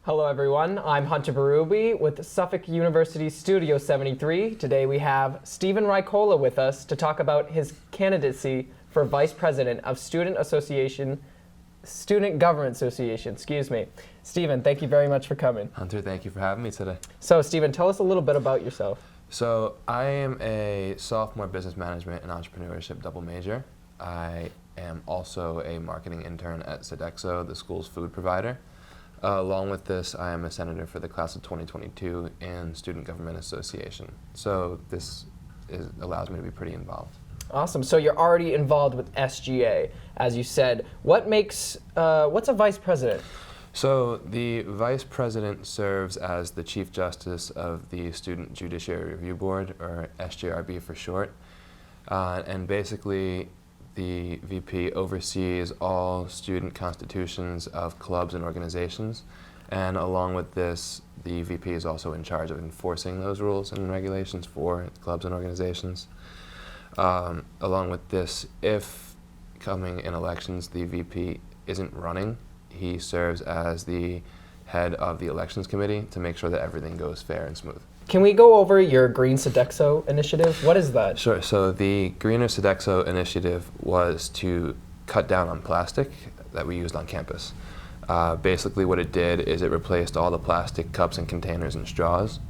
Hello everyone, I'm Hunter Berube with Suffolk University Studio 73. Today we have Stephen Rykola with us to talk about his candidacy for Vice President of Student Government Association, Stephen, thank you very much for coming. Hunter, thank you for having me today. So Stephen, tell us a little bit about yourself. So I am a sophomore business management and entrepreneurship double major. I am also a marketing intern at Sodexo, the school's food provider. Along with this, I am a senator for the class of 2022 in Student Government Association. So this allows me to be pretty involved. Awesome. So you're already involved with SGA, as you said. What's a vice president? So the vice president serves as the chief justice of the Student Judiciary Review Board, or SGRB for short. And basically, the VP oversees all student constitutions of clubs and organizations, and along with this, the VP is also in charge of enforcing those rules and regulations for clubs and organizations. Along with this, if coming in elections the VP isn't running, he serves as the head of the elections committee to make sure that everything goes fair and smooth. Can we go over your Green Sodexo initiative? What is that? Sure. So the Greener Sodexo initiative was to cut down on plastic that we used on campus. Basically what it did is it replaced all the plastic cups and containers and straws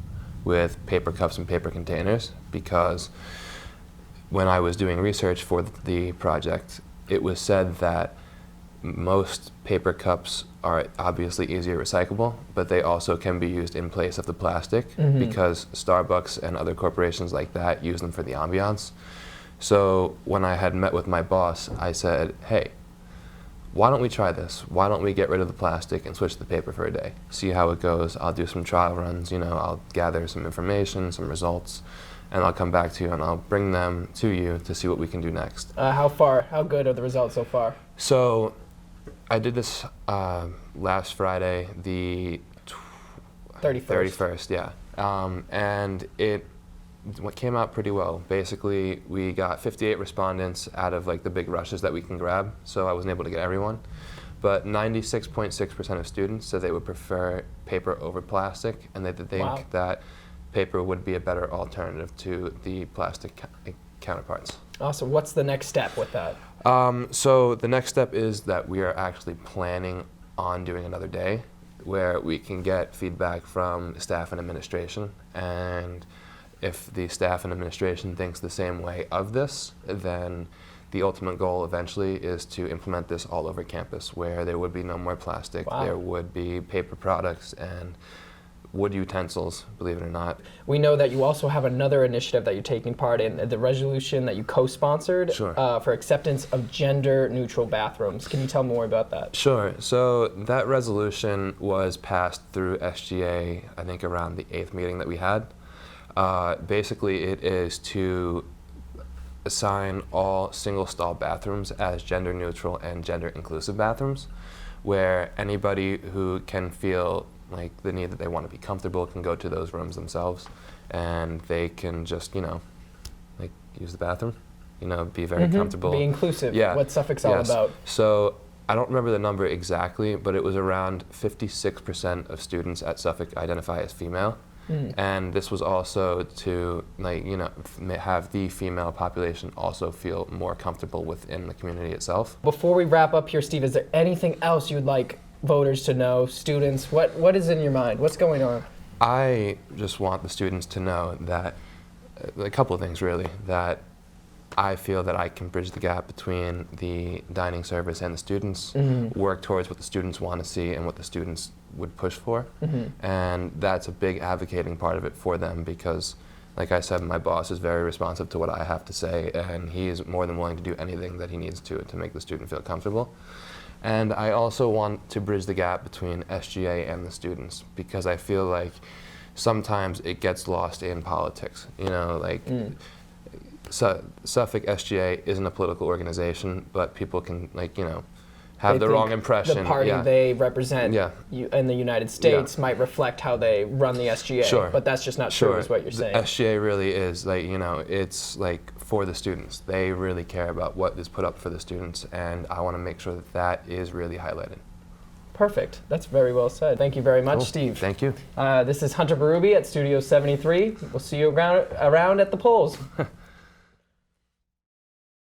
with paper cups and paper containers, because when I was doing research for the project, it was said that most paper cups are obviously easier recyclable, but they also can be used in place of the plastic because Starbucks and other corporations like that use them for the ambiance. So when I had met with my boss, I said, hey, why don't we try this? Why don't we get rid of the plastic and switch to the paper for a day? See how it goes. I'll do some trial runs, I'll gather some information, some results, and I'll come back to you and I'll bring them to you to see what we can do next. How good are the results so far? So I did this last Friday, the 31st, yeah. And it came out pretty well. Basically, we got 58 respondents out of the big rushes that we can grab, so I wasn't able to get everyone. But 96.6% of students said they would prefer paper over plastic, and that they think that paper would be a better alternative to the plastic counterparts. Awesome. What's the next step with that? So the next step is that we are actually planning on doing another day where we can get feedback from staff and administration, and if the staff and administration thinks the same way of this, then the ultimate goal eventually is to implement this all over campus, where there would be no more plastic, there would be paper products and wood utensils, believe it or not. We know that you also have another initiative that you're taking part in, the resolution that you co-sponsored for acceptance of gender-neutral bathrooms. Can you tell more about that? Sure. So that resolution was passed through SGA, I think around the 8th meeting that we had. Basically, it is to assign all single-stall bathrooms as gender-neutral and gender-inclusive bathrooms, where anybody who can feel the need that they want to be comfortable can go to those rooms themselves, and they can just, use the bathroom, be very comfortable. Be inclusive, yeah. What Suffolk's all about. So I don't remember the number exactly, but it was around 56% of students at Suffolk identify as female. And this was also to, have the female population also feel more comfortable within the community itself. Before we wrap up here, Steve, is there anything else you'd like voters to know, students? What is in your mind? What's going on? I just want the students to know that, a couple of things really, that I feel that I can bridge the gap between the dining service and the students, work towards what the students want to see and what the students would push for. And that's a big advocating part of it for them, because like I said, my boss is very responsive to what I have to say, and he's more than willing to do anything that he needs to make the student feel comfortable. And I also want to bridge the gap between SGA and the students, because I feel like sometimes it gets lost in politics. Suffolk SGA isn't a political organization, but people can have the wrong impression. The party they represent in the United States might reflect how they run the SGA, but that's just not true, is what you're saying. The SGA really is it's for the students. They really care about what is put up for the students, and I want to make sure that that is really highlighted. Perfect. That's very well said. Thank you very much, Cool. Steve. Thank you. This is Hunter Berube at Studio 73. We'll see you around at the polls.